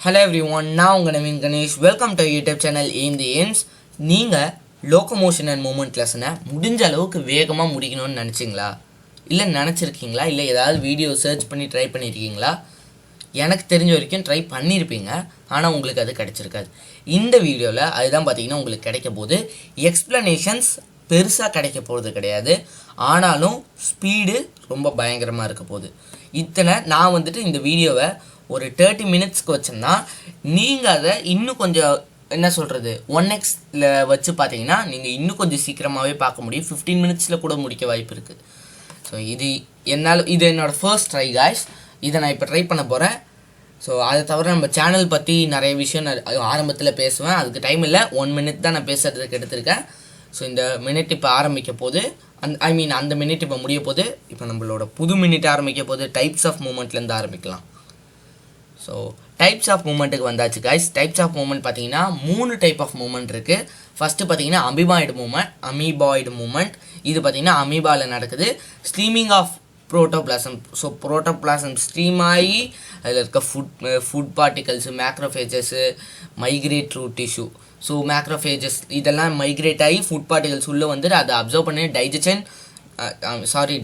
Hello everyone, நான் உங்கள் Naveen Ganesh. Welcome to YouTube channel aim the AIIMS. நீங்கள் லோக்கோமோஷன் அண்ட் மூமெண்ட் லெசனை முடிஞ்ச அளவுக்கு வேகமாக முடிக்கணும்னு நினச்சிங்களா? இல்லை நினச்சிருக்கீங்களா? இல்லை ஏதாவது வீடியோ சர்ச் பண்ணி ட்ரை பண்ணியிருக்கீங்களா? எனக்கு தெரிஞ்ச வரைக்கும் ட்ரை பண்ணியிருப்பீங்க, ஆனால் உங்களுக்கு அது கிடச்சிருக்காது. இந்த வீடியோவில் அதுதான் பார்த்தீங்கன்னா உங்களுக்கு கிடைக்க போகுது. எக்ஸ்ப்ளனேஷன்ஸ் பெருசாக கிடைக்க போகிறது கிடையாது, ஆனாலும் ஸ்பீடு ரொம்ப பயங்கரமாக இருக்க போகுது. நான் வந்துட்டு இந்த வீடியோவை ஒரு 30 மினிட்ஸ்க்கு வச்சோம்னா நீங்கள் அதை இன்னும் கொஞ்சம் என்ன சொல்கிறது 1xல வச்சு பார்த்தீங்கன்னா நீங்கள் இன்னும் கொஞ்சம் சீக்கிரமாகவே பார்க்க முடியும். 15 மினிட்ஸில் கூட முடிக்க வாய்ப்பு இருக்குது. ஸோ இது என்னோடய ஃபர்ஸ்ட் ட்ரை காய்ஸ். இதை நான் இப்போ ட்ரை பண்ண போகிறேன். ஸோ அதை தவிர நம்ம சேனல் பற்றி நிறைய விஷயம் நான் ஆரம்பத்தில் பேசுவேன். அதுக்கு டைம் இல்லை, 1 மினிட் தான் நான் பேசுகிறதுக்கு எடுத்திருக்கேன். ஸோ இந்த மினிட் இப்போ ஆரம்பிக்க போகுது. அந்த மினிட் இப்போ முடிய போகுது. இப்போ நம்மளோட புது மினிட் ஆரம்பிக்க போகுது. டைப்ஸ் ஆஃப் மூமெண்ட்லேருந்து ஆரம்பிக்கலாம். ஸோ டைப்ஸ் ஆஃப் மூமெண்ட்டுக்கு வந்தாச்சு கைஸ். டைப்ஸ் ஆஃப் மூமெண்ட் பார்த்தீங்கன்னா 3 டைப் ஆஃப் மூமெண்ட் இருக்குது. ஃபஸ்ட்டு பார்த்தீங்கன்னா அமீபாய்டு மூமெண்ட். இது பார்த்தீங்கன்னா அமீபாவில் நடக்குது. Streaming of protoplasm. So protoplasm stream ஆகி அதில் இருக்க food particles, macrophages migrate through tissue. So macrophages இதெல்லாம் மைக்ரேட் ஆகி ஃபுட் பார்ட்டிகல்ஸ் உள்ளே வந்துட்டு அதை அப்சர்வ் பண்ணி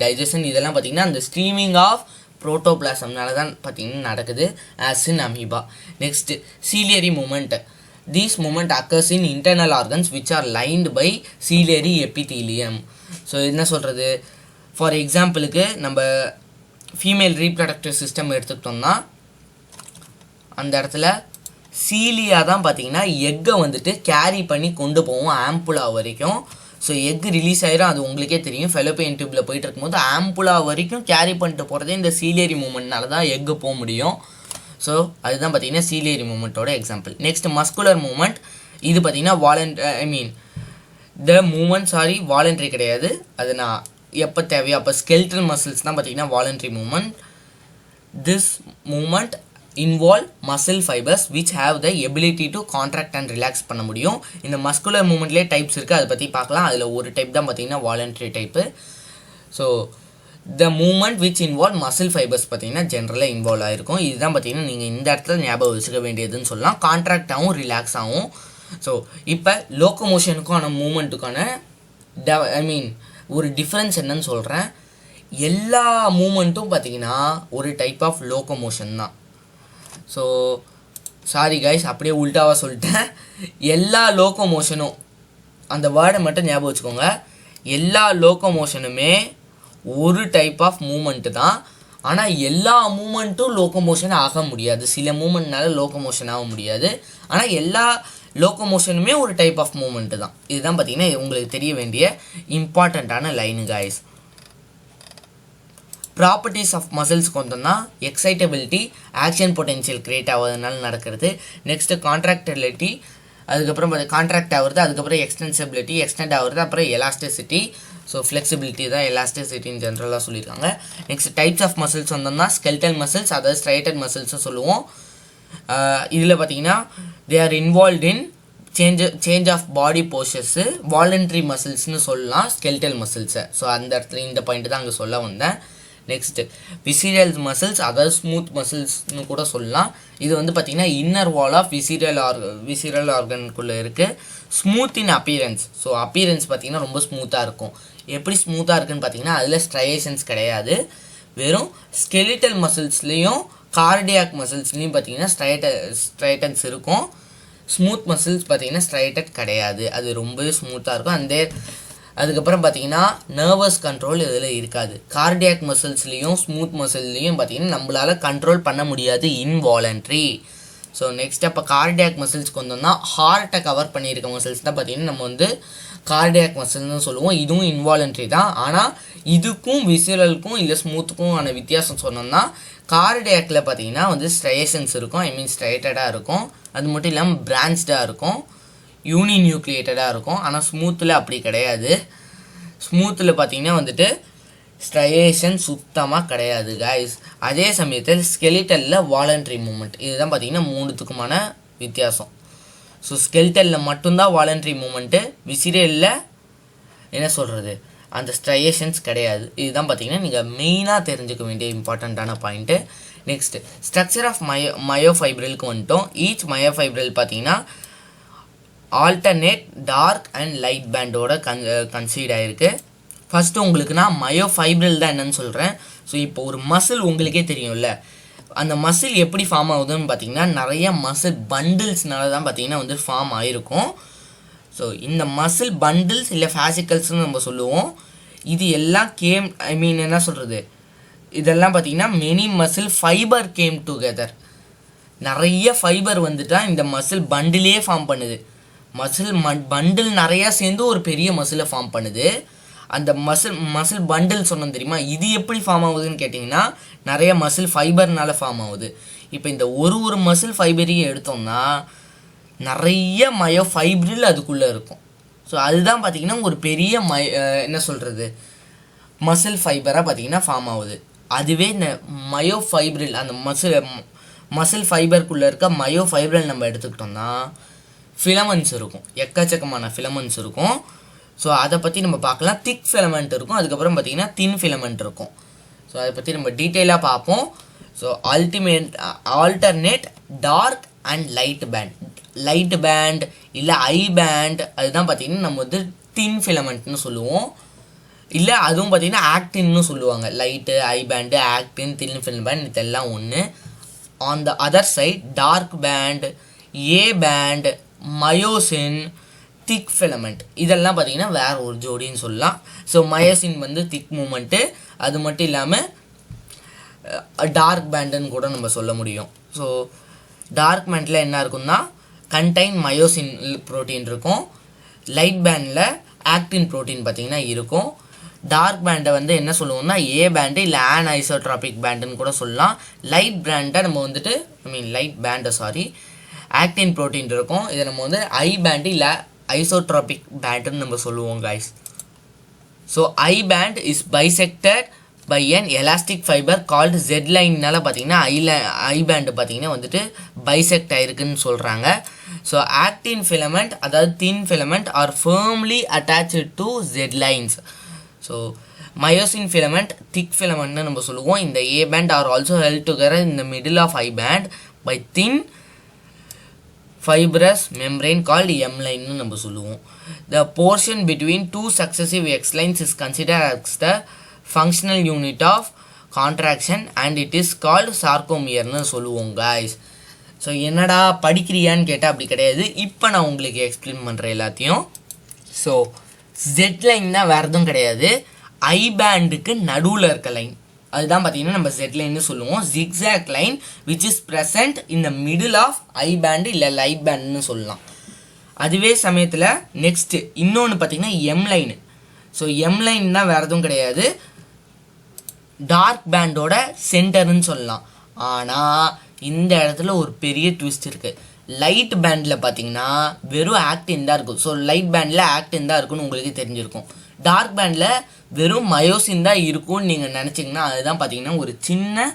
டைஜஷன் இதெல்லாம் பார்த்தீங்கன்னா அந்த ஸ்ட்ரீமிங் ஆஃப் புரோட்டோபிளாசம்னால தான் பார்த்தீங்கன்னா நடக்குது as in amoeba. Next ciliary movement. These movement occurs in internal organs which are lined by ciliary epithelium. So என்ன சொல்கிறது, ஃபார் எக்ஸாம்பிளுக்கு நம்ம ஃபீமேல் ரீப்ரடக்டிவ் சிஸ்டம் எடுத்துக்கிட்டோம்னா அந்த இடத்துல சீலியா தான் பார்த்தீங்கன்னா எக்கை வந்துட்டு கேரி பண்ணி கொண்டு போவோம் ஆம்புலா வரைக்கும். ஸோ எக் ரிலீஸ் ஆகிரும், அது உங்களுக்கே தெரியும். ஃபெலோப்பியன் டியூப்பில் போயிட்டு இருக்கும்போது ஆம்புலா வரைக்கும் கேரி பண்ணிட்டு போகிறதே இந்த சீலியரி மூமெண்ட்னால தான் எக்கு போக முடியும். ஸோ அதுதான் பார்த்தீங்கன்னா சீலியரி மூமெண்ட்டோட எக்ஸாம்பிள். Next muscular movement. இது பார்த்தீங்கன்னா வாலண்ட்ரி கிடையாது. அது நான் எப்போ தேவையோ அப்போ ஸ்கெல்டல் மசில்ஸ் தான் பார்த்தீங்கன்னா voluntary movement. This movement involve muscle fibres which have the ability to contract and relax பண்ண முடியும். இந்த மஸ்குலர் மூமெண்ட்லேயே டைப்ஸ் இருக்குது, அதை பற்றி பார்க்கலாம். அதில் ஒரு டைப் தான் பார்த்தீங்கன்னா voluntary type. So the movement which involve muscle fibres பார்த்தீங்கன்னா ஜென்ரலாக இன்வால்வ் ஆகிருக்கும். இதுதான் பார்த்தீங்கன்னா நீங்கள் இந்த இடத்துல ஞாபகம் வச்சுக்க வேண்டியதுன்னு சொல்லலாம். கான்ட்ராக்டாகவும் ரிலாக்ஸ் ஆகும். ஸோ இப்போ லோக்கோமோஷனுக்கான மூமெண்ட்டுக்கான ஒரு டிஃப்ரென்ஸ் என்னன்னு சொல்கிறேன். எல்லா மூமெண்ட்டும் பார்த்தீங்கன்னா ஒரு டைப் ஆஃப் லோக்கோமோஷன் தான். ஸோ சாரி கைஸ், அப்படியே உல்டாவாக சொல்லிட்டேன். எல்லா லோக்கோமோஷனும், அந்த வேர்டை மட்டும் ஞாபகம் வச்சுக்கோங்க, எல்லா லோக்கோமோஷனுமே ஒரு டைப் ஆஃப் மூமெண்ட்டு தான். ஆனால் எல்லா மூமெண்ட்டும் லோக்கோமோஷன் ஆக முடியாது. சில மூமெண்ட்னால லோக்கோமோஷன் ஆக முடியாது. ஆனால் எல்லா லோக்கோமோஷனுமே ஒரு டைப் ஆஃப் மூமெண்ட்டு தான். இதுதான் பார்த்தீங்கன்னா உங்களுக்கு தெரிய வேண்டிய இம்பார்ட்டண்ட்டான லைனு கைஸ். ப்ராப்பர்ட்டிஸ் ஆஃப் மசில்ஸ்க்கு வந்தோம்னா எக்ஸைட்டபிலிட்டி, ஆக்ஷன் பொட்டென்ஷியல் க்ரியேட் ஆகுறதுனால நடக்கிறது. நெக்ஸ்ட்டு கான்ட்ராக்டிலிட்டி, அதுக்கப்புறம் கான்ட்ராக்ட் ஆகுறது, அதுக்கப்புறம் எக்ஸ்டென்சிபிலிட்டி, எக்ஸ்டெண்ட் ஆகுறது, அப்புறம் எலாஸ்டிசிட்டி. ஸோ ஃப்ளெக்சிபிலிட்டி தான் எலாஸ்டிசிட்டின்னு ஜென்ரலாக சொல்லியிருக்காங்க. நெக்ஸ்ட் டைப்ஸ் ஆஃப் மசில்ஸ் வந்தோம்னா ஸ்கெல்டல் மசில்ஸ், அதாவது ஸ்ட்ரைட்டட் மசில்ஸும் சொல்லுவோம். இதில் பார்த்தீங்கன்னா they are involve in change of body postures. Voluntary மசில்ஸ்னு சொல்லலாம் ஸ்கெல்டல் மசில்ஸை. ஸோ அந்த இடத்துல இந்த பாயிண்ட் தான் அங்கே சொல்ல வந்தேன். நெக்ஸ்ட்டு விசிரியல் மசில்ஸ், அதாவது ஸ்மூத் மசில்ஸ்னு கூட சொல்லலாம். இது வந்து பார்த்திங்கன்னா இன்னர் வால் ஆஃப் விசிரல் ஆர்கனுக்குள்ளே இருக்குது. ஸ்மூத் இன் அப்பியரன்ஸ். ஸோ அப்பியரன்ஸ் பார்த்திங்கன்னா ரொம்ப ஸ்மூத்தாக இருக்கும். எப்படி ஸ்மூத்தாக இருக்குன்னு பார்த்தீங்கன்னா அதில் ஸ்ட்ரையேஷன்ஸ் கிடையாது. வெறும் ஸ்கெலிட்டல் மசில்ஸ்லேயும் கார்டியாக் மசில்ஸ்லேயும் பார்த்திங்கன்னா ஸ்ட்ரைட்டன்ஸ் இருக்கும். ஸ்மூத் மசில்ஸ் பார்த்திங்கன்னா ஸ்ட்ரைட்டட் கிடையாது, அது ரொம்பவே ஸ்மூத்தாக இருக்கும். அதுக்கப்புறம் பார்த்தீங்கன்னா நர்வஸ் கண்ட்ரோல் இதில் இருக்காது. கார்டியாக் மசில்ஸ்லேயும் ஸ்மூத் மசில்லையும் பார்த்தீங்கன்னா நம்மளால் கண்ட்ரோல் பண்ண முடியாது, இன்வாலண்ட்ரி. ஸோ நெக்ஸ்ட் அப்போ கார்டியாக் மசில்ஸ்க்கு வந்தோம்னா ஹார்ட்டை கவர் பண்ணியிருக்க மசில்ஸ் தான் பார்த்தீங்கன்னா நம்ம வந்து கார்டியாக் மசில்னு சொல்லுவோம். இதுவும் இன்வாலண்ட்ரி தான். ஆனால் இதுக்கும் விசிரலுக்கும் இல்லை ஸ்மூத்துக்கும் ஆன வித்தியாசம் சொன்னோம்னா கார்டியாக்கில் பார்த்தீங்கன்னா வந்து ஸ்ட்ரையேஷன்ஸ் இருக்கும், ஸ்ட்ரைட்டடாக இருக்கும். அது மட்டும் இல்லாமல் பிரான்ச்டாக இருக்கும், யூனி நியூக்ளியேட்டடாக இருக்கும். ஆனால் ஸ்மூத்தில் அப்படி கிடையாது. ஸ்மூத்தில் பார்த்தீங்கன்னா வந்துட்டு ஸ்ட்ரையேஷன் சுத்தமாக கிடையாது கைஸ். அதே சமயத்தில் ஸ்கெலிட்டலில் வாலண்ட்ரி மூமெண்ட். இதுதான் பார்த்தீங்கன்னா 3த்துக்குமான வித்தியாசம். ஸோ ஸ்கெலிட்டலில் மட்டும்தான் வாலண்ட்ரி மூமெண்ட்டு, விசிரியலில் என்ன சொல்கிறது அந்த ஸ்ட்ரையேஷன்ஸ் கிடையாது. இதுதான் பார்த்தீங்கன்னா நீங்கள் மெயினாக தெரிஞ்சுக்க வேண்டிய இம்பார்ட்டண்ட்டான பாயிண்ட்டு. நெக்ஸ்ட் ஸ்ட்ரக்சர் ஆஃப் மயோஃபைப்ரிலுக்கு வந்துட்டோம். ஈச் மயோஃபைப்ரில் பார்த்தீங்கன்னா ஆல்டர்னேட் டார்க் அண்ட் லைட் பேண்டோட கன்சீட் ஆகிருக்கு. ஃபஸ்ட்டு உங்களுக்கு நான் மயோஃபைப்ரில் தான் என்னன்னு சொல்கிறேன். ஸோ இப்போ ஒரு மசில் உங்களுக்கே தெரியும்ல, அந்த மசில் எப்படி ஃபார்ம் ஆகுதுன்னு பார்த்தீங்கன்னா நிறைய மசில் பண்டில்ஸ்னால தான் பார்த்தீங்கன்னா வந்து ஃபார்ம் ஆகிருக்கும். ஸோ இந்த மசில் பண்டில்ஸ் இல்லை ஃபேசிக்கல்ஸ்னு நம்ம சொல்லுவோம். இது எல்லாம் என்ன சொல்கிறது, இதெல்லாம் பார்த்தீங்கன்னா many muscle fibre game together. நிறைய ஃபைபர் வந்துட்டால் இந்த மசில் பண்டிலே ஃபார்ம் பண்ணுது. பண்டில் நிறையா சேர்ந்து ஒரு பெரிய மசிலை ஃபார்ம் பண்ணுது. அந்த மசில் பண்டில் சொன்னோம் தெரியுமா, இது எப்படி ஃபார்ம் ஆகுதுன்னு கேட்டிங்கன்னா நிறைய மசில் ஃபைபர்னால ஃபார்ம் ஆகுது. இப்போ இந்த ஒரு மசில் ஃபைபரையும் எடுத்தோம்னா நிறைய மயோஃபைப்ரில் அதுக்குள்ளே இருக்கும். ஸோ அதுதான் பார்த்திங்கன்னா ஒரு பெரிய என்ன சொல்கிறது மசில் ஃபைபராக பார்த்திங்கன்னா ஃபார்ம் ஆகுது. அதுவே இந்த மயோஃபைப்ரில் அந்த மசில் ஃபைபருக்குள்ளே இருக்க மயோஃபைப்ரில் நம்ம எடுத்துக்கிட்டோம்னா ஃபிலமெண்ட்ஸ் இருக்கும், எக்கச்சக்கமான ஃபிலமெண்ட்ஸ் இருக்கும். ஸோ அதை பற்றி நம்ம பார்க்கலாம். திக் ஃபிலமெண்ட் இருக்கும், அதுக்கப்புறம் பார்த்திங்கன்னா தின் ஃபிலமெண்ட் இருக்கும். ஸோ அதை பற்றி நம்ம டீட்டெயிலாக பார்ப்போம். So alternate dark and light band இல்லை ஐ பேண்ட், அதுதான் பார்த்திங்கன்னா நம்ம வந்து தின் ஃபிலமெண்ட்னு சொல்லுவோம். இல்லை அதுவும் பார்த்திங்கன்னா ஆக்டின்னு சொல்லுவாங்க. Light, I band, actin, thin filament இதெல்லாம் ஒன்று. On the other side dark band, A band, myosin, thick filament இதெல்லாம் பார்த்திங்கன்னா வேறு ஒரு ஜோடின்னு சொல்லலாம். ஸோ மயோசின் வந்து திக் மூமெண்ட்டு, அது மட்டும் இல்லாமல் டார்க் பேண்டுன்னு கூட நம்ம சொல்ல முடியும். ஸோ டார்க் பேண்டில் என்ன இருக்குன்னா கண்டைன் மயோசின் ப்ரோட்டீன் இருக்கும். லைட் பேண்டில் ஆக்டின் ப்ரோட்டீன் பார்த்திங்கன்னா இருக்கும். டார்க் பேண்டை வந்து என்ன சொல்லுவோம்னா ஏ பேண்டு இல்லை ஆன் ஐசோட்ராபிக் பேண்டுன்னு கூட சொல்லலாம். லைட் பேண்டை நம்ம வந்துட்டு லைட் பேண்டை ஆக்டின் ப்ரோட்டீன் இருக்கும். இதை நம்ம வந்து ஐ பேண்டு இல்லை ஐசோட்ராபிக் பேண்டுன்னு நம்ம சொல்லுவோம் guys. So I band is bisected by an elastic fiber called Z லைன்னால பார்த்தீங்கன்னா ஐ பேண்டு பார்த்தீங்கன்னா வந்துட்டு பைசெக்ட் ஆயிருக்குன்னு சொல்கிறாங்க. ஸோ ஆக்டின் ஃபிலமெண்ட் அதாவது thin filament are firmly attach to Z lines. So myosin filament thick ஃபிலமெண்ட்னு நம்ம சொல்லுவோம். இந்த A band are also held together in the middle of I band by thin fibrous membrane called M line னு நம்ம சொல்லுவோம். The portion between two successive X lines is considered as the functional unit of contraction and it is called sarcomere னு சொல்லுவோம் guys. So என்னடா படிக்கிறியான்னு கேட்டால் அப்படி கிடையாது. இப்போ நான் உங்களுக்கு எக்ஸ்பிளைன் பண்ணுறேன் எல்லாத்தையும். ஸோ ஜெட் லைன் தான் வேறு எதுவும் கிடையாது, ஐ பேண்டுக்கு நடுவில் இருக்க லைன் அதுதான் பார்த்தீங்கன்னா நம்ம ஜெட் லைன்னு சொல்லுவோம். Zigzag line which is present in the middle of I band இல்லை லைட் பேண்டுன்னு சொல்லலாம். அதுவே சமயத்தில் நெக்ஸ்ட்டு இன்னொன்று பார்த்தீங்கன்னா M line. So M line தான் வேறு எதுவும் கிடையாது, டார்க் பேண்டோட சென்டர்னு சொல்லலாம். ஆனால் இந்த இடத்துல ஒரு பெரிய ட்விஸ்ட் இருக்குது. லைட் பேண்டில் பார்த்தீங்கன்னா வெறும் ஆக்டின் தான் இருக்கும். ஸோ லைட் பேண்டில் ஆக்டின் தான் இருக்குன்னு உங்களுக்கு தெரிஞ்சிருக்கும். டார்க் பேண்டில் வெறும் மயோசின் தான் இருக்கும்னு நீங்கள் நினச்சிங்கன்னா அதுதான் பார்த்தீங்கன்னா ஒரு சின்ன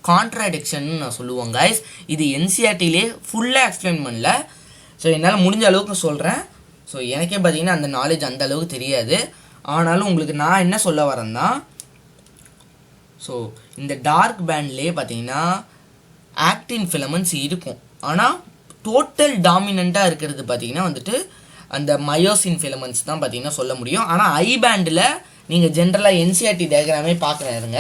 கான்ட்ராடிக்ஷன் நான் சொல்லுவேன் கைஸ். இது என்சிஆர்டிலே ஃபுல்லாக எக்ஸ்பிளைன் பண்ணல. ஸோ என்னால் முடிஞ்ச அளவுக்கு சொல்கிறேன். ஸோ எனக்கே பார்த்தீங்கன்னா அந்த நாலேஜ் அந்த அளவுக்கு தெரியாது. ஆனாலும் உங்களுக்கு நான் என்ன சொல்ல வரேன்னா, ஸோ இந்த டார்க் பேண்ட்லேயே பார்த்தீங்கன்னா ஆக்டின் ஃபிலமெண்ட்ஸ் இருக்கும். ஆனால் டோட்டல் டாமினண்ட்டாக இருக்கிறது பார்த்தீங்கன்னா வந்துட்டு அந்த மயோசின் ஃபிலமெண்ட்ஸ் தான் பார்த்தீங்கன்னா சொல்ல முடியும். ஆனால் ஐ பேண்டில் நீங்கள் ஜென்ரலாக என்சிஆர்டி டயக்ராமே பார்க்குறாருங்க.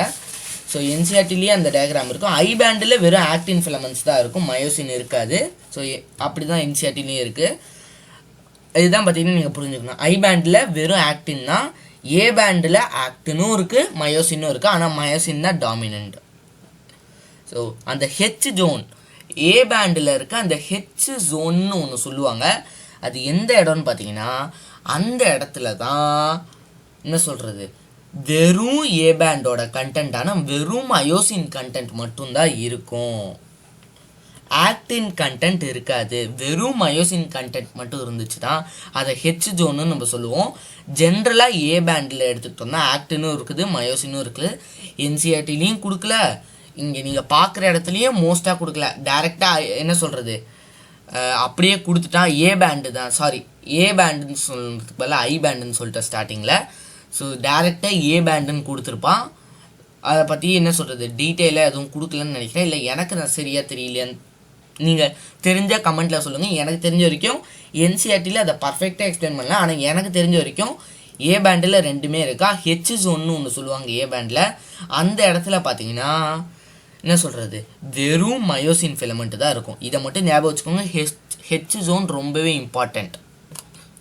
ஸோ என்சிஆர்டிலேயே அந்த டயக்ராம் இருக்கும். ஐ பேண்டில் வெறும் ஆக்டின் ஃபிலமெண்ட்ஸ் தான் இருக்கும், மயோசின் இருக்காது. ஸோ அப்படி தான் என்சிஆர்டிலேயே இருக்குது. இதுதான் பார்த்தீங்கன்னா நீங்கள் புரிஞ்சுக்கணும். ஐ பேண்டில் வெறும் ஆக்டின் தான், ஏ பேண்டில் ஆக்டினும் இருக்குது மயோசினும் இருக்குது. ஆனால் மயோசின் தான் டாமினண்ட். ஸோ அந்த ஹெச் ஜோன் ஏ பேண்டில் இருக்க அந்த ஹெச் ஜோன்னு ஒன்று சொல்லுவாங்க. அது எந்த இடம்னு பார்த்தீங்கன்னா அந்த இடத்துல தான் என்ன சொல்கிறது வெறும் ஏ பேண்டோட கண்டென்ட்டான வெறும் மயோசின் கண்டென்ட் மட்டும்தான் இருக்கும், ஆக்டின் கண்டென்ட் இருக்காது. வெறும் மயோசின் கண்டென்ட் மட்டும் இருந்துச்சு தான் அதை ஹெச் ஜோன்னு நம்ம சொல்லுவோம். ஜென்ரலாக ஏ பேண்டில் எடுத்துக்கிட்டோம்னா ஆக்டினும் இருக்குது மயோசினும் இருக்குது. என்சிஆர்டிலையும் கொடுக்கல, இங்கே நீங்கள் பார்க்குற இடத்துலையும் மோஸ்ட்டாக கொடுக்கல. டைரெக்டாக என்ன சொல்கிறது அப்படியே கொடுத்துட்டான் ஏ பேண்டு தான், ஏ பேண்டுன்னு சொல்கிறதுக்கு பதிலாக ஐ பேண்டுன்னு சொல்லிட்டேன் ஸ்டார்டிங்கில். ஸோ டேரெக்டாக ஏ பேண்டுன்னு கொடுத்துருப்பான். அதை பற்றி என்ன சொல்கிறது டீட்டெயிலாக எதுவும் கொடுக்கலன்னு நினைக்கிறேன். இல்லை எனக்கு நான் சரியாக தெரியலையான்னு நீங்கள் தெரிஞ்ச கமெண்ட்டில் சொல்லுங்கள். எனக்கு தெரிஞ்ச வரைக்கும் என்சிஆர்டியில் அதை பர்ஃபெக்டாக எக்ஸ்பிளைன் பண்ணல. ஆனால் எனக்கு தெரிஞ்ச வரைக்கும் ஏ பேண்டில் ரெண்டுமே இருக்கா. ஹெச் ஜோன்னு ஒன்று சொல்லுவாங்க ஏ பேண்டில். அந்த இடத்துல பார்த்தீங்கன்னா என்ன சொல்கிறது வெறும் மயோசின் ஃபிலமெண்ட் தான் இருக்கும். இதை மட்டும் ஞாபகம் வச்சுக்கோங்க. ஹெச் ஜோன் ரொம்பவே இம்பார்ட்டண்ட்.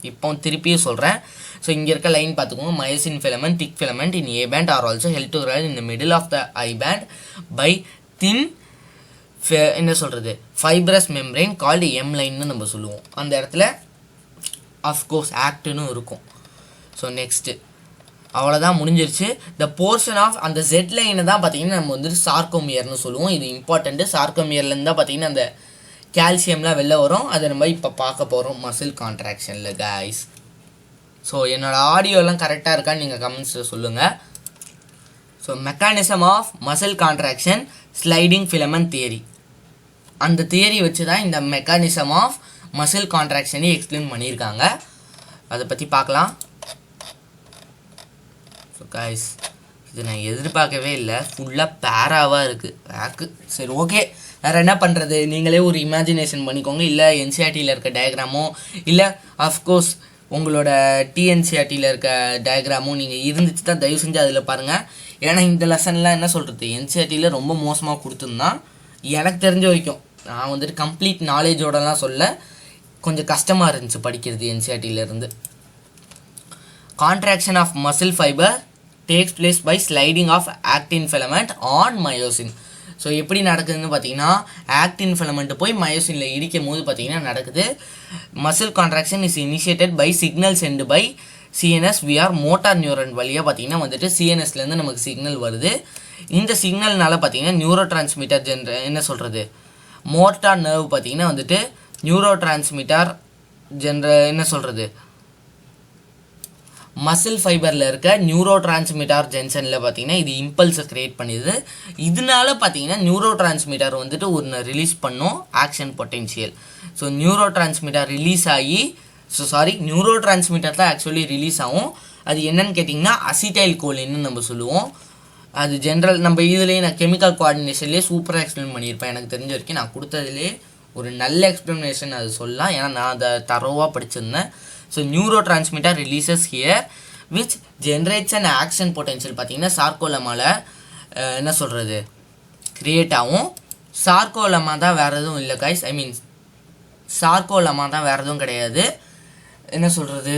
இப்போ திருப்பியும் சொல்கிறேன். ஸோ இங்கே இருக்க லைன் பார்த்துக்கோங்க. Myosin filament thick filament in A band are also held to right in the middle of the I band by thin என்ன சொல்கிறது ஃபைப்ரஸ் மெம்ப்ரெயின் கால்டு எம் லைன்னு நம்ம சொல்லுவோம். அந்த இடத்துல அஃப்கோர்ஸ் ஆக்டுன்னு இருக்கும். ஸோ நெக்ஸ்ட்டு அவ்வளோதான் முடிஞ்சிருச்சு. த போர்ஷன் ஆஃப் அந்த ஜெட் லைனை தான் பார்த்தீங்கன்னா நம்ம வந்துட்டு சார்கோமியர்னு சொல்லுவோம். இது இம்பார்ட்டண்ட்டு. சார்கோமியர்லேருந்து தான் பார்த்தீங்கன்னா அந்த கால்சியம்லாம் வெளில வரும். அதை நம்ம இப்போ பார்க்க போகிறோம் மசில் கான்ட்ராக்ஷனில் கைஸ். ஸோ என்னோடய ஆடியோலாம் கரெக்டாக இருக்கான்னு நீங்கள் கமெண்ட்ஸில் சொல்லுங்கள். So mechanism of muscle contraction sliding filament theory. அந்த தியரி வச்சு தான் இந்த மெக்கானிசம் ஆஃப் மசில் கான்ட்ராக்ஷனை எக்ஸ்பிளைன் பண்ணியிருக்காங்க. அதை பற்றி பார்க்கலாம். ஸோ கைஸ் இது நான் எதிர்பார்க்கவே இல்லை. ஃபுல்லாக பேராவாக இருக்குது. சரி ஓகே, வேறு என்ன பண்ணுறது, நீங்களே ஒரு இமேஜினேஷன் பண்ணிக்கோங்க. இல்லை என்சிஆர்டியில் இருக்க டயக்ராமோ இல்லை அஃப்கோர்ஸ் உங்களோட டிஎன்சிஆர்டியில் இருக்க டயக்ராமும் நீங்கள் இருந்துச்சு தான் தயவு செஞ்சு அதில் பாருங்கள். ஏன்னா இந்த லெசன்லாம் என்ன சொல்கிறது என்சிஆர்டியில் ரொம்ப மோசமாக கொடுத்துருந்தான். எனக்கு தெரிஞ்ச வரைக்கும் நான் வந்துட்டு கம்ப்ளீட் நாலேஜோடலாம் சொல்ல கொஞ்சம் கஷ்டமாக இருந்துச்சு படிக்கிறது என்சிஆர்டியிலேருந்து. Contraction of muscle fiber takes place by sliding of actin filament on myosin. So எப்படி நடக்குதுன்னு பார்த்தீங்கன்னா ஆக்டின் ஃபிலமெண்ட் போய் மயோசினில் இடிக்கும் போது பார்த்தீங்கன்னா நடக்குது. Muscle contraction is initiated by signal sent by CNS via motor neuron வழியாக பார்த்தீங்கன்னா வந்துட்டு சிஎன்எஸ்லேருந்து நமக்கு சிக்னல் வருது. இந்த சிக்னல்னால பார்த்தீங்கன்னா நியூரோ டிரான்ஸ்மிட்டர் என்ன சொல்கிறது மோட்டார் நர்வ் பார்த்தீங்கன்னா வந்துட்டு நியூரோ டிரான்ஸ்மிட்டர் என்ன சொல்கிறது மசில் ஃபைபரில் இருக்க நியூரோ டிரான்ஸ்மிட்டர் ஜென்ஷனில் பார்த்தீங்கன்னா இது இம்பல்ஸை க்ரியேட் பண்ணிடுது. இதனால பார்த்தீங்கன்னா நியூரோ டிரான்ஸ்மிட்டர் வந்துட்டு ஒன்று ரிலீஸ் பண்ணும் action potential. So neuro transmitter release ஆகி நியூரோ டிரான்ஸ்மிட்டர் தான் ஆக்சுவலி ரிலீஸ் ஆகும். அது என்னன்னு கேட்டிங்கன்னா அசிடைல் கோலின்னு நம்ம சொல்லுவோம். அது ஜென்ரல் நம்ம இதுலேயே நான் கெமிக்கல் கோஆர்டினேஷன்லேயே சூப்பராக எக்ஸ்பிளைன் பண்ணியிருப்பேன். எனக்கு தெரிஞ்ச வரைக்கும் நான் கொடுத்ததுலேயே ஒரு நல்ல எக்ஸ்ப்ளனேஷன் அது சொல்லலாம். ஏன்னா நான் அதை தரோவாக படிச்சிருந்தேன். So neurotransmitter releases here which generates and action potential பார்த்தீங்கன்னா சார்கோலமாவில் என்ன சொல்கிறது க்ரியேட் ஆகும். சார்கோலமா தான் வேறு எதுவும் இல்லை கைஸ். சார்கோலமா தான் வேறு எதுவும் கிடையாது. என்ன சொல்கிறது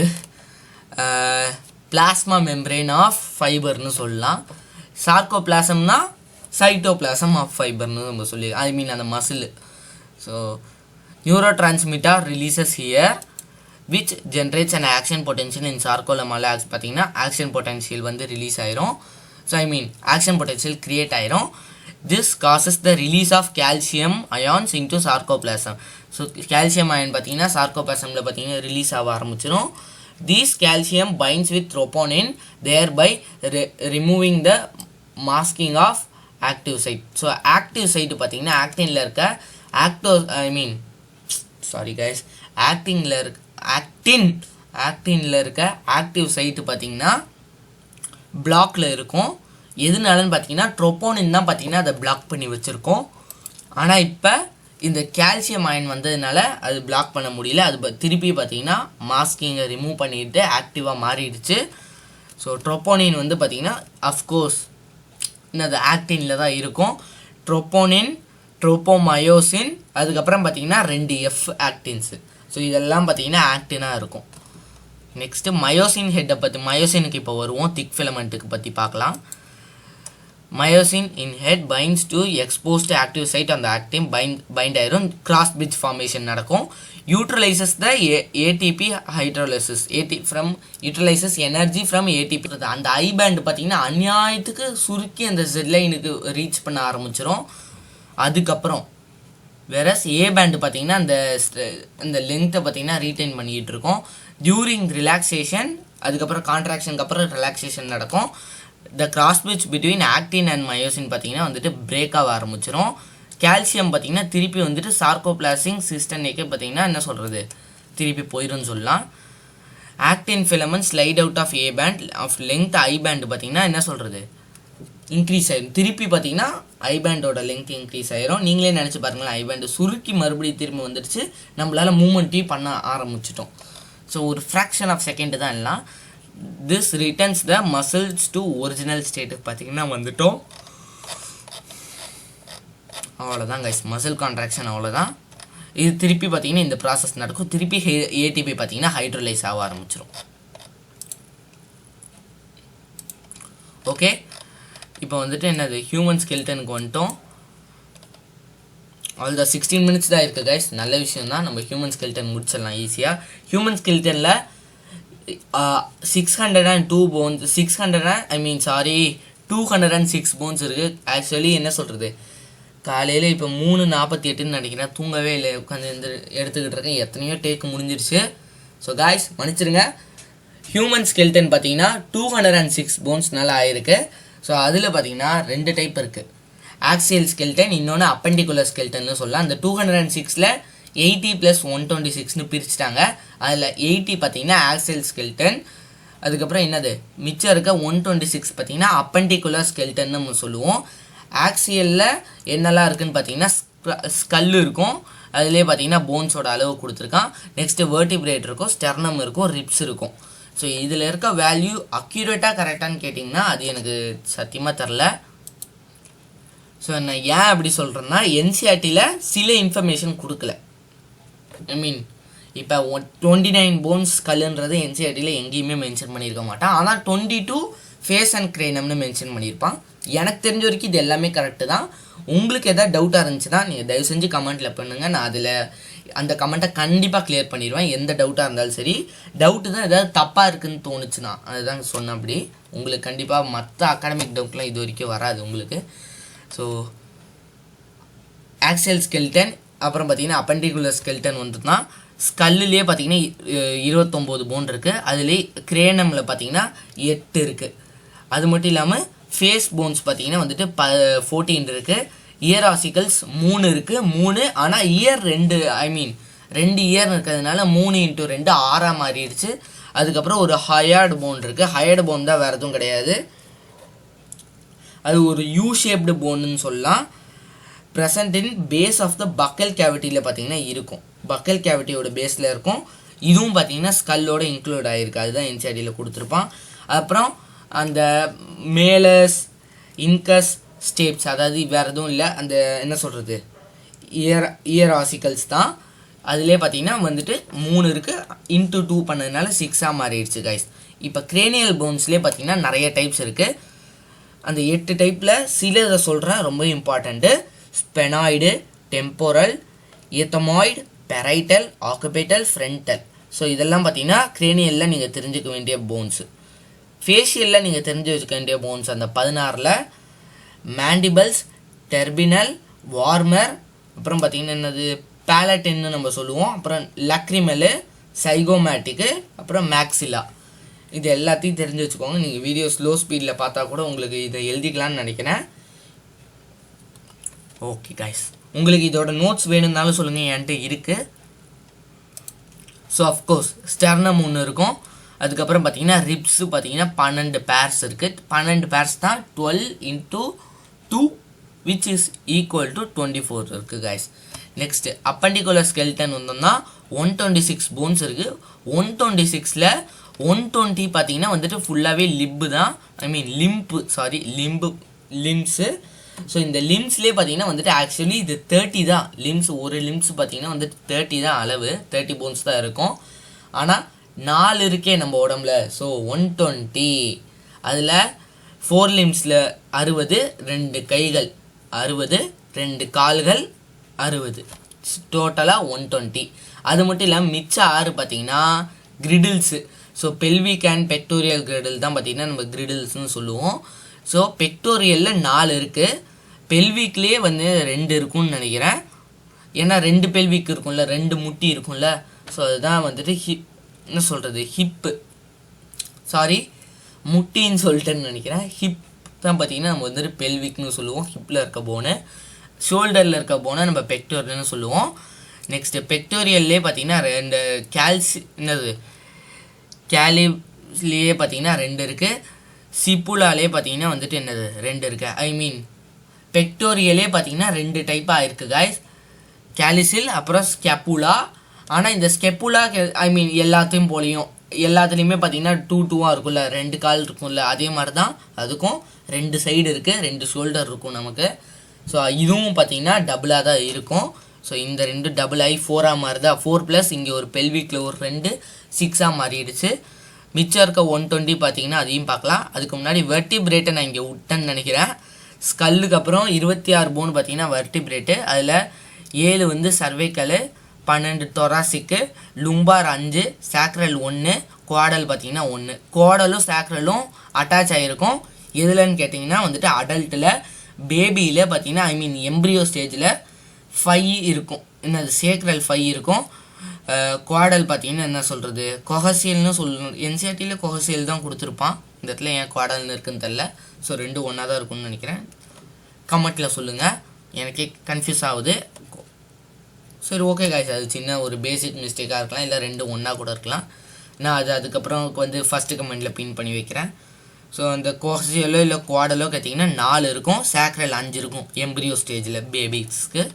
பிளாஸ்மா மெம்ப்ரெயின் ஆஃப் ஃபைபர்னு சொல்லலாம். சார்கோபிளாசம்னா சைட்டோபிளாசம் ஆஃப் ஃபைபர்னு நம்ம சொல்லி அந்த muscle. So neurotransmitter releases here which generates and action potential in சார்கோலமாவில் பார்த்தீங்கன்னா ஆக்ஷன் பொட்டென்ஷியல் வந்து ரிலீஸ் ஆயிரும். ஸோ ஆக்ஷன் பொட்டென்ஷியல் க்ரியேட் ஆயிரும். This causes the release of calcium ions into sarcoplasm. So calcium ion பார்த்தீங்கன்னா சார்கோபிளாசமில் பார்த்தீங்கன்னா release ஆக ஆரம்பிச்சிடும். These calcium binds with troponin thereby removing the masking of active site. So active site பார்த்தீங்கன்னா ஆக்டினில் இருக்க ஆக்டினில் இருக்க active site பார்த்தீங்கன்னா பிளாக்ல இருக்கும். எதுனாலன்னு பார்த்தீங்கன்னா ட்ரோப்போனின் தான் பார்த்தீங்கன்னா அதை பிளாக் பண்ணி வச்சுருக்கோம். ஆனால் இப்போ இந்த கால்சியம் அயன் வந்ததுனால அது பிளாக் பண்ண முடியல. அது திருப்பி பார்த்தீங்கன்னா மாஸ்கிங்கை ரிமூவ் பண்ணிட்டு ஆக்டிவாக மாறிடுச்சு. ஸோ ட்ரோப்போனின் வந்து பார்த்தீங்கன்னா அஃப்கோர்ஸ் அது ஆக்டினில் தான் இருக்கும். ட்ரோப்போனின் ட்ரோப்போமயோசின் அதுக்கப்புறம் பார்த்தீங்கன்னா 2 எஃப் ஆக்டின்ஸு. ஸோ இதெல்லாம் பார்த்தீங்கன்னா ஆக்டினாக இருக்கும். நெக்ஸ்ட்டு மயோசின் ஹெட்டை பற்றி மயோசினுக்கு இப்போ வருவோம். திக் ஃபிலமெண்ட்டுக்கு பற்றி பார்க்கலாம். Myosin in head binds to exposed active site on the actin bind iron cross bridge formation நடக்கும். Utilizes the ATP hydrolysis utilizes energy from ATP. அந்த ஐ பேண்ட் பார்த்தீங்கன்னா அநியாயத்துக்கு சுருக்கி அந்த ஜெட் லைனுக்கு ரீச் பண்ண ஆரம்பிச்சிடும். அதுக்கப்புறம் வேறஸ் ஏ பேண்ட் பார்த்தீங்கன்னா அந்த லென்த்தை பார்த்தீங்கன்னா ரீட்டைன் பண்ணிக்கிட்டு இருக்கோம். டியூரிங் ரிலாக்ஸேஷன் அதுக்கப்புறம் கான்ட்ராக்ஷனுக்கு அப்புறம் ரிலாக்ஸேஷன் நடக்கும். The cross bridge between actin and myosin பார்த்தீங்கன்னா வந்துட்டு பிரேக் ஆக ஆரம்பிச்சிடும். கால்சியம் பார்த்தீங்கன்னா திருப்பி வந்துட்டு சார்கோபிளாசிங் சிஸ்டனேக்கே பார்த்தீங்கன்னா என்ன சொல்கிறது திருப்பி போயிடும்னு சொல்லலாம். Actin filament slide out of A band of length I band பார்த்தீங்கன்னா என்ன சொல்கிறது இன்க்ரீஸ் ஆயிடும். திருப்பி பார்த்தீங்கன்னா ஐ பேண்டோட லெங்க் இன்க்ரீஸ் ஆயிரும். நீங்களே நினச்சி பாருங்களேன், ஐ பேண்டு சுருக்கி மறுபடியும் திரும்ப வந்துடுச்சு, நம்மளால் மூமெண்ட்டையும் பண்ண ஆரம்பிச்சிட்டோம். ஸோ ஒரு ஃப்ராக்ஷன் ஆஃப் செகண்ட் தான் எல்லாம். This returns the muscles to original ஸ்டேட்டுக்கு பார்த்தீங்கன்னா வந்துட்டோம். அவ்வளோதான் கைஸ், மசில் கான்ட்ராக்ஷன் அவ்வளோதான். இது திருப்பி பார்த்தீங்கன்னா இந்த ப்ராசஸ் நடக்கும். திருப்பி ஏடிபி பார்த்தீங்கன்னா ஹைட்ரோலைஸ் ஆக ஆரம்பிச்சிடும். ஓகே, இப்போ வந்துட்டு என்னது ஹியூமன் ஸ்கெல்டனுக்கு வந்துட்டோம். அவ்வளோ 16 மினிட்ஸ் தான் இருக்குது கைஸ். நல்ல விஷயம் தான், நம்ம ஹியூமன் ஸ்கெல்டன் முடிச்சிடலாம் ஈஸியாக. ஹியூமன் ஸ்கெல்டனில் 602 போன்ஸ் 206 போன்ஸ் இருக்குது. ஆக்சுவலி என்ன சொல்கிறது, காலையில் இப்போ 3:48 நினைக்கிறேன், தூங்கவே இல்லை, உட்காந்து எடுத்துக்கிட்டு இருக்கேன். எத்தனையோ டேக்கு முடிஞ்சிருச்சு. ஸோ காய்ஸ் மன்னிச்சிருங்க. ஹியூமன் ஸ்கெல்டன் பார்த்தீங்கன்னா 206 போன்ஸ் நல்லா ஆயிருக்கு. ஸோ அதில் பார்த்தீங்கன்னா 2 டைப் இருக்குது. ஆக்சியல் ஸ்கெல்டன், இன்னொன்று அப்பெண்டிகுலர் ஸ்கெல்டன்னு சொல்லலாம். அந்த 206ல் 80 + 126ன்னு பிரிச்சுட்டாங்க. அதில் 80 பார்த்தீங்கன்னா ஆக்சியல் ஸ்கெல்டன், அதுக்கப்புறம் என்னது மிச்சம் இருக்க 126 பார்த்தீங்கன்னா அப்பெண்டிகுலர் ஸ்கெல்டன் நம்ம சொல்லுவோம். ஆக்சியலில் என்னெல்லாம் இருக்குதுன்னு பார்த்தீங்கன்னா ஸ்கல் இருக்கும், அதுலேயே பார்த்தீங்கன்னா போன்ஸோட அளவு கொடுத்துருக்கான். நெக்ஸ்ட்டு வெர்டிபிரேட் இருக்கும், ஸ்டெர்னம் இருக்கும், ரிப்ஸ் இருக்கும். ஸோ இதில் இருக்க வேல்யூ அக்யூரேட்டாக கரெக்டானு கேட்டிங்கன்னா அது எனக்கு சத்தியமாக தெரில. ஸோ நான் ஏன் அப்படி சொல்கிறேன்னா, என்சிஆர்டியில் சில இன்ஃபர்மேஷன் கொடுக்கல. ஐ மீன் இப்போ 29 போன்ஸ் கல்லுன்றது என்சிஆர்டியில் எங்கேயுமே மென்ஷன் பண்ணியிருக்க மாட்டான். ஆனால் 22 ஃபேஸ் அண்ட் கிரேனம்னு மென்ஷன் பண்ணியிருப்பான். எனக்கு தெரிஞ்ச வரைக்கும் இது எல்லாமே கரெக்டு தான். உங்களுக்கு எதாவது டவுட்டாக இருந்துச்சுன்னா நீங்கள் தயவு செஞ்சு கமெண்ட்டில் பண்ணுங்கள். நான் அதில் அந்த கமெண்ட்டை கண்டிப்பாக கிளியர் பண்ணிடுவேன், எந்த டவுட்டாக இருந்தாலும் சரி. டவுட்டு தான் ஏதாவது தப்பாக இருக்குதுன்னு தோணுச்சுன்னா அதுதான் சொன்னேன். அப்படி உங்களுக்கு கண்டிப்பாக மற்ற அகாடமிக் டவுட்லாம் இது வரைக்கும் வராது உங்களுக்கு. ஸோ ஆக்சியல் ஸ்கெல்டன், அப்புறம் பார்த்தீங்கன்னா அப்பெண்டிகுலர் ஸ்கெல்டன் வந்துட்டுனா ஸ்கல்லுலேயே பார்த்தீங்கன்னா 29 போன் இருக்குது. அதுலேயே கிரேனமில் பார்த்தீங்கன்னா 8 இருக்குது. அது மட்டும் இல்லாமல் ஃபேஸ் போன்ஸ் பார்த்தீங்கன்னா வந்துட்டு 14 இருக்குது. இயர் ஆசிக்கல்ஸ் 3 இருக்குது. 3 ஆனால் இயர் 2 2 இயர் இருக்கிறதுனால 3 × 2 6 மாறிடுச்சு. அதுக்கப்புறம் ஒரு ஹயர்டு போன் இருக்குது. ஹயர்டு போன் தான், வேறு எதுவும் கிடையாது. அது ஒரு யூ ஷேப்டு போன்னு சொல்லலாம். Present in base of the buccal கேவிட்டியில் பார்த்தீங்கன்னா இருக்கும், பக்கல் கேவிட்டியோட பேஸில் இருக்கும். இதுவும் பார்த்தீங்கன்னா ஸ்கல்லோட இன்க்ளூட் ஆகிருக்கு, அதுதான் என்சிஆர்டியில் கொடுத்துருப்பான். அப்புறம் அந்த மேலஸ் இன்கஸ் ஸ்டேப்ஸ், அதாவது வேறு எதுவும் இல்லை, அந்த என்ன சொல்கிறது இயர் ஆசிக்கல்ஸ் தான். அதிலே பார்த்தீங்கன்னா வந்துட்டு 3 இருக்குது, × 2 பண்ணதுனால 6 மாறிடுச்சு கைஸ். இப்போ கிரேனியல் போன்ஸ்லேயே பார்த்தீங்கன்னா நிறைய டைப்ஸ் இருக்குது. அந்த 8 டைப்பில் சிலதை சொல்கிறேன், ரொம்ப important. Sphenoid, temporal, ethmoid, parietal, occipital, frontal. So இதெல்லாம் பார்த்தீங்கன்னா கிரேனியலில் நீங்கள் தெரிஞ்சுக்க வேண்டிய போன்ஸு. ஃபேஷியலில் நீங்கள் தெரிஞ்சு வச்சுக்க வேண்டிய போன்ஸ் அந்த 16ல் மேண்டிபல்ஸ், டெர்பினல், வார்மர், அப்புறம் பார்த்தீங்கன்னா என்னது பேலட்டின்னு நம்ம சொல்லுவோம், அப்புறம் லக்ரிமலு, சைகோமேட்டிக்கு, அப்புறம் மேக்ஸிலா. இது எல்லாத்தையும் தெரிஞ்சு வச்சுக்கோங்க. நீங்கள் வீடியோ ஸ்லோ ஸ்பீடில் பார்த்தா கூட உங்களுக்கு இதை எழுதிக்கலான்னு நினைக்கிறேன். ஓகே கைஸ், உங்களுக்கு இதோட நோட்ஸ் வேணும்னாலும் சொல்லுங்கள், என்கிட்ட இருக்குது. ஸோ அஃப்கோர்ஸ் ஸ்டெர்னம் ஒன்று இருக்கும். அதுக்கப்புறம் பார்த்தீங்கன்னா ரிப்ஸு பார்த்தீங்கன்னா 12 பேர்ஸ் இருக்குது. 12 பேர்ஸ் தான் 12 × 2 which is equal to 24 இருக்குது கைஸ். நெக்ஸ்ட்டு அப்பெண்டிகுலர் ஸ்கெல்டன் வந்தோம்னா 126 போன்ஸ் இருக்குது. 126ல் 120 பார்த்தீங்கன்னா வந்துட்டு ஃபுல்லாகவே லிம்பு தான், லிம்ஸு. ஸோ இந்த லிம்ஸ்லேயே பார்த்தீங்கன்னா வந்துட்டு ஆக்சுவலி இது 30 தான் லிம்ஸ். ஒரு லிம்ஸ் பார்த்தீங்கன்னா வந்துட்டு 30 தான் அளவு, 30 போன்ஸ் தான் இருக்கும். ஆனால் 4 இருக்கே நம்ம உடம்புல. ஸோ 120, அதில் 4 லிம்ஸில் 60, 2 கைகள் 60, 2 கால்கள் 60, டோட்டலாக 120. அது மட்டும் இல்லாமல் மிச்ச 6 பார்த்தீங்கன்னா கிரிடில்ஸு. ஸோ பெல்விக் அண்ட் பெக்டோரியல் கிரிடில் தான் பார்த்தீங்கன்னா நம்ம கிரிடில்ஸ்னு சொல்லுவோம். ஸோ பெக்டோரியலில் 4 இருக்குது, பெல்விக்லேயே வந்து 2 இருக்கும்னு நினைக்கிறேன். ஏன்னா 2 பெல்விக் இருக்கும்ல, 2 முட்டி இருக்கும்ல. ஸோ அதுதான் வந்துட்டு என்ன சொல்கிறது முட்டின்னு சொல்லிட்டேன்னு நினைக்கிறேன். ஹிப் தான் பார்த்தீங்கன்னா நம்ம வந்துட்டு பெல்விக்னு சொல்லுவோம், ஹிப்பில் இருக்க போனு. ஷோல்டரில் இருக்க போனை நம்ம பெக்டோரியல்னு சொல்லுவோம். நெக்ஸ்ட்டு பெக்டோரியல்லே பார்த்தீங்கன்னா 2 கேலிப்ஸ்லேயே பார்த்தீங்கன்னா 2 இருக்குது. சிப்புலாலே பார்த்தீங்கன்னா வந்துட்டு என்னது 2 இருக்கு. ஐ மீன் பெக்டோரியலே பார்த்தீங்கன்னா 2 டைப்பாக இருக்குது காய்ஸ். கேலிசில் அப்புறம் ஸ்கெப்புலா. ஆனால் இந்த ஸ்கெப்புலா ஐ மீன் எல்லாத்துலேயுமே பார்த்தீங்கன்னா 2 இருக்கும்ல, 2 கால் இருக்கும்ல, அதே மாதிரி தான் அதுக்கும் 2 சைடு இருக்குது, 2 ஷோல்டர் இருக்கும் நமக்கு. ஸோ இதுவும் பார்த்தீங்கன்னா டபுளாக தான் இருக்கும். ஸோ இந்த 2 டபுள் ஆகி 4ஆக மாறுதா, 4+ இங்கே ஒரு பெல்விக்கில் ஒரு 2 6ஆக மாறிடுச்சு. மிச்சம் இருக்க 120 பார்த்தீங்கன்னா அதையும் பார்க்கலாம். அதுக்கு முன்னாடி வெர்டிபிரேட்டை நான் இங்கே விட்டேன்னு நினைக்கிறேன். ஸ்கல்லுக்கு அப்புறம் 26 போன் பார்த்தீங்கன்னா வெர்டிபிரேட்டு. அதில் 7 வந்து சர்வைக்கல், 12 தொராசிக்கு, லும்பார் 5, சாக்ரல் 1, குவாடல் பார்த்தீங்கன்னா 1. குவாடலும் சாக்ரலும் அட்டாச் ஆகிருக்கும். எதுலன்னு கேட்டிங்கன்னா வந்துட்டு அடல்ட்டில், பேபியில் பார்த்தீங்கன்னா ஐ மீன் எம்ப்ரியோ ஸ்டேஜில் 5 இருக்கும். என்னது சேக்ரல் 5 இருக்கும். குவாடல் பார்த்தீங்கன்னா என்ன சொல்கிறது, கொஹசியல்னு சொல்லணும். என்சிஆர்டியில் கொஹசியல் தான் கொடுத்துருப்பான். இந்த இடத்துல ஏன் குவாடல்னு இருக்குன்னு தெரில. ஸோ 2 ஒன்றா தான் இருக்கும்னு நினைக்கிறேன். கமெண்ட்டில் சொல்லுங்கள், எனக்கே கன்ஃபியூஸ் ஆகுது. சரி ஓகே காய்ஸ், அது சின்ன ஒரு பேசிக் மிஸ்டேக்காக இருக்கலாம், இல்லை 2 ஒன்றா கூட இருக்கலாம். நான் அதுக்கப்புறம் வந்து ஃபஸ்ட்டு கமெண்ட்டில் பின் பண்ணி வைக்கிறேன். ஸோ அந்த கோஹசியலோ இல்லை குவாடலோ கேட்டிங்கன்னா 4 இருக்கும், சாக்ரல் 5 இருக்கும் எம்ப்ரியோ ஸ்டேஜில் பேபிஸ்க்கு.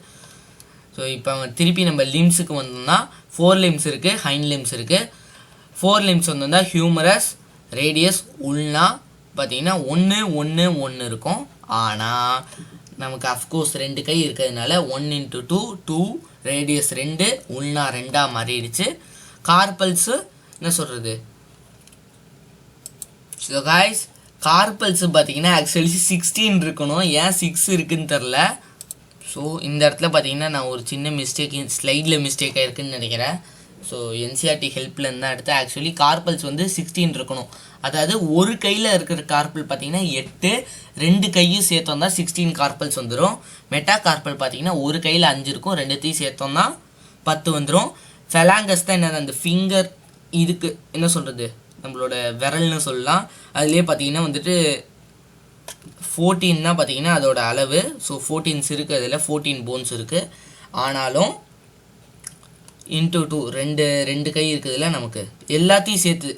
ஸோ இப்போ திருப்பி நம்ம லிம்ஸுக்கு வந்தோம்னா 4 லிம்ஸ் இருக்குது, ஹைண்ட் லிம்ஸ் இருக்குது. 4 லிம்ஸ் வந்தோம்னா ஹியூமரஸ், ரேடியஸ், உல்னா பார்த்தீங்கன்னா 1 1 1 இருக்கும். ஆனால் நமக்கு அஃப்கோர்ஸ் 2 கை இருக்கிறதுனால 1 × 2 2, ரேடியஸ் 2, உல்னா 2ஆக மாறிடுச்சு. கார்பல்ஸு என்ன சொல்கிறது, ஸோ காய்ஸ் கார்பல்ஸு பார்த்தீங்கன்னா ஆக்சுவலி 16 இருக்கணும், ஏன் 6 இருக்குதுன்னு தெரில. ஸோ இந்த இடத்துல பார்த்தீங்கன்னா நான் ஒரு சின்ன ஸ்லைடில் மிஸ்டேக் ஆகிருக்குன்னு நினைக்கிறேன். ஸோ என்சிஆர்டி ஹெல்ப்பில் இருந்தால் எடுத்து ஆக்சுவலி கார்பல்ஸ் வந்து 16 இருக்கணும். அதாவது ஒரு கையில் இருக்கிற கார்பல் பார்த்தீங்கன்னா 8, 2 கையும் சேர்த்தோம்னா 16 கார்பல்ஸ் வந்துடும். மெட்டா கார்பல் பார்த்தீங்கன்னா ஒரு கையில் 5 இருக்கும், 2த்தையும் சேர்த்தோம்னா 10 வந்துடும். ஃபெலாங்கஸ் தான் என்னது, அந்த ஃபிங்கர் இதுக்கு என்ன சொல்கிறது, நம்மளோட விரல்னு சொல்லலாம். அதுலேயே பார்த்தீங்கன்னா வந்துட்டு 14 தான் பார்த்தீங்கன்னா அதோட அளவு. ஸோ 14 இருக்குது, அதில் 14 போன்ஸ் இருக்குது. ஆனாலும் இன்ட்டு 2 ரெண்டு கை இருக்குதுல்ல, நமக்கு எல்லாத்தையும் சேர்த்து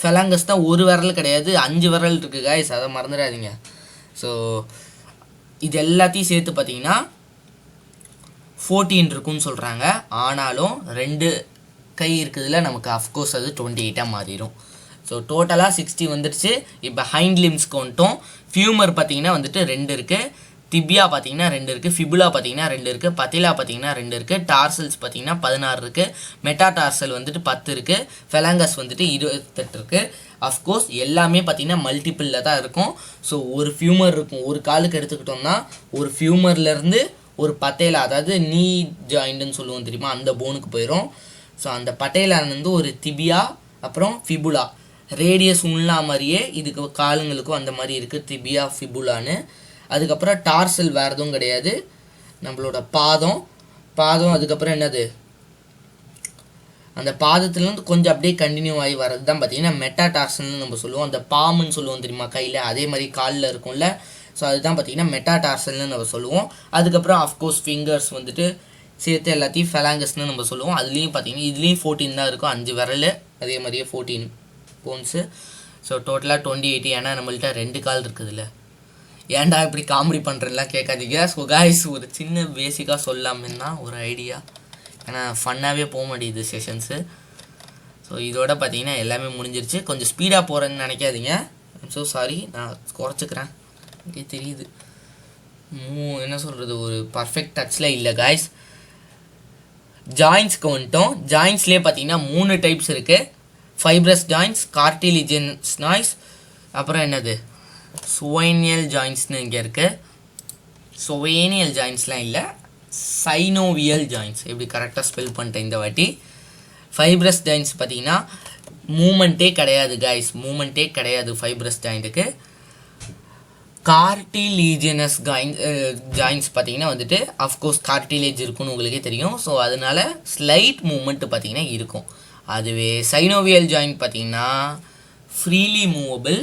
ஃபெலாங்கஸ் தான் ஒரு விரல் கிடையாது, 5 விரல் இருக்குது காய்ஸ், அதை மறந்துடாதீங்க. ஸோ இது எல்லாத்தையும் சேர்த்து பார்த்தீங்கன்னா 14 இருக்குன்னு சொல்கிறாங்க. ஆனாலும் 2 கை இருக்குதுல நமக்கு, அஃப்கோர்ஸ் அது 28ஆக மாறிடும். ஸோ டோட்டலாக 60 வந்துடுச்சு. இப்போ ஹைண்ட் லிம்ஸ்க்கு வந்துட்டோம். ஃபியூமர் பார்த்தீங்கன்னா வந்துட்டு 2 இருக்குது, டிபியா பார்த்தீங்கன்னா 2 இருக்குது, ஃபிபுலா பார்த்தீங்கன்னா 2 இருக்குது, பத்திலா பார்த்தீங்கன்னா 2 இருக்குது, டார்சல்ஸ் பார்த்தீங்கன்னா 16 இருக்குது, மெட்டா டார்சல் வந்துட்டு 10 இருக்குது, ஃபெலாங்கஸ் வந்துட்டு 28 இருக்குது. அஃப்கோர்ஸ் எல்லாமே பார்த்தீங்கன்னா மல்டிப்பிளில் தான் இருக்கும். ஸோ ஒரு ஃபியூமர் இருக்கும், ஒரு காலுக்கு எடுத்துக்கிட்டோம்னா ஒரு ஃபியூமர்லேருந்து ஒரு பட்டேலா, அதாவது நீ ஜாயிண்ட்டுன்னு சொல்லுவோம் தெரியுமா, அந்த போனுக்கு போயிடும். ஸோ அந்த பட்டேலாலேருந்து ஒரு திபியா, அப்புறம் ஃபிபுலா, ரேடியஸ் உள்ள மாதிரியே இதுக்கு காலுங்களுக்கும் அந்த மாதிரி இருக்குது, திபியா ஃபிபுலான்னு. அதுக்கப்புறம் டார்சல் வேறு எதுவும் கிடையாது, நம்மளோட பாதம். அதுக்கப்புறம் என்னது, அந்த பாதத்துலேருந்து கொஞ்சம் அப்படியே கண்டினியூ ஆகி வர்றது தான் பார்த்தீங்கன்னா மெட்டா டார்சல்னு நம்ம சொல்லுவோம். அந்த பாம்புன்னு சொல்லுவோம் தெரியுமா கையில், அதே மாதிரி காலில் இருக்கும்ல. ஸோ அதுதான் பார்த்தீங்கன்னா மெட்டா டார்சல்னு நம்ம சொல்லுவோம். அதுக்கப்புறம் அஃப்கோர்ஸ் ஃபிங்கர்ஸ் வந்துட்டு சேர்த்து எல்லாத்தையும் ஃபெலாங்கஸ்னு நம்ம சொல்லுவோம். அதுலேயும் பார்த்தீங்கன்னா இதுலேயும் 14 தான் இருக்கும், 5 விரல், அதே மாதிரியே 14 போன்ஸு. ஸோ டோட்டலாக 28. ஏன்னா நம்மள்கிட்ட 2 கால் இருக்குதுல்ல, ஏன்டா இப்படி காமெடி பண்ணுறதுலாம் கேட்காதீங்க. ஸோ காய்ஸ் ஒரு சின்ன பேசிக்காக சொல்லாமன்னா ஒரு ஐடியா, ஏன்னா ஃபன்னாகவே போக மாட்டேங்குது செஷன்ஸு. ஸோ இதோட பார்த்தீங்கன்னா எல்லாமே முடிஞ்சிருச்சு. கொஞ்சம் ஸ்பீடாக போகிறேன்னு நினைக்காதீங்க, ஸோ சாரி, நான் குறைச்சிக்கிறேன். இங்கே தெரியுது என்ன சொல்கிறது, ஒரு பர்ஃபெக்ட் டச்சில் இல்லை காய்ஸ். ஜாயின்ஸ்க்கு வந்துட்டோம். ஜாயின்ஸ்லேயே பார்த்தீங்கன்னா 3 டைப்ஸ் இருக்குது. ஃபைப்ரஸ் ஜாயின்ஸ், கார்டிலிஜியஸ் ஜாயின்ஸ், அப்புறம் என்னது சுவைனியல் ஜாயின்ஸ்னு இங்கே இருக்குது. சுவைனியல் ஜாயின்ஸ்லாம் இல்லை, சைனோவியல் ஜாயின்ஸ், எப்படி கரெக்டாக ஸ்பெல் பண்ணிட்டேன் இந்த வாட்டி. ஃபைப்ரஸ் ஜாயின்ஸ் பார்த்தீங்கன்னா மூமெண்ட்டே கிடையாது காய்ஸ், மூமெண்ட்டே கிடையாது ஃபைப்ரஸ் ஜாயிண்ட்டுக்கு. கார்டிலிஜியஸ் ஜாயின்ஸ் பார்த்தீங்கன்னா வந்துட்டு அஃப்கோர்ஸ் கார்டிலேஜ் இருக்குன்னு உங்களுக்கே தெரியும். ஸோ அதனால ஸ்லைட் மூமெண்ட்டு பார்த்தீங்கன்னா இருக்கும். அதுவே சைனோவியல் ஜாயின்ட் பார்த்தீங்கன்னா ஃப்ரீலி மூவபிள்.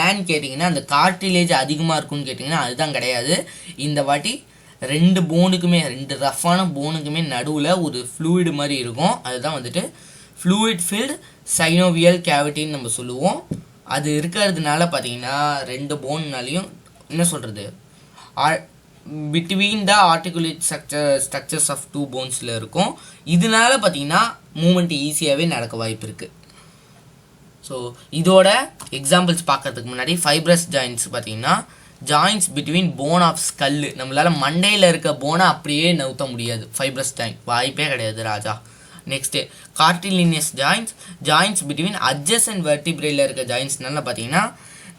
ஏன்னு கேட்டிங்கன்னா அந்த கார்டிலேஜ் அதிகமாக இருக்குன்னு கேட்டிங்கன்னா அதுதான் கிடையாது. இந்த வாட்டி 2 போனுக்குமே, 2 ரஃப்பான போனுக்குமே நடுவில் ஒரு ஃப்ளூயிடு மாதிரி இருக்கும். அதுதான் வந்துட்டு ஃப்ளூயிட் ஃபில்டு சைனோவியல் கேவிட்டின்னு நம்ம சொல்லுவோம். அது இருக்கிறதுனால பார்த்தீங்கன்னா ரெண்டு போன்னாலையும் என்ன சொல்கிறது between the articulate structures of two போன்ஸில் இருக்கும். இதனால பார்த்தீங்கன்னா மூமெண்ட் ஈஸியாகவே நடக்க வாய்ப்பு இருக்குது. ஸோ இதோட எக்ஸாம்பிள்ஸ் பார்க்கறதுக்கு முன்னாடி ஃபைப்ரஸ் ஜாயின்ட்ஸ் பார்த்தீங்கன்னா joints between bone of skull. நம்மளால் மண்டையில் இருக்க போனை அப்படியே நவுத்த முடியாது. ஃபைப்ரஸ் ஜாயிண்ட் வாய்ப்பே கிடையாது ராஜா. நெக்ஸ்ட்டு கார்டிலினியஸ் ஜாயின்ட்ஸ் பிட்வீன் அட்ஜசன்ட் வெர்டிப்ரேல இருக்க ஜாயின்ட்ஸ்னால பார்த்தீங்கன்னா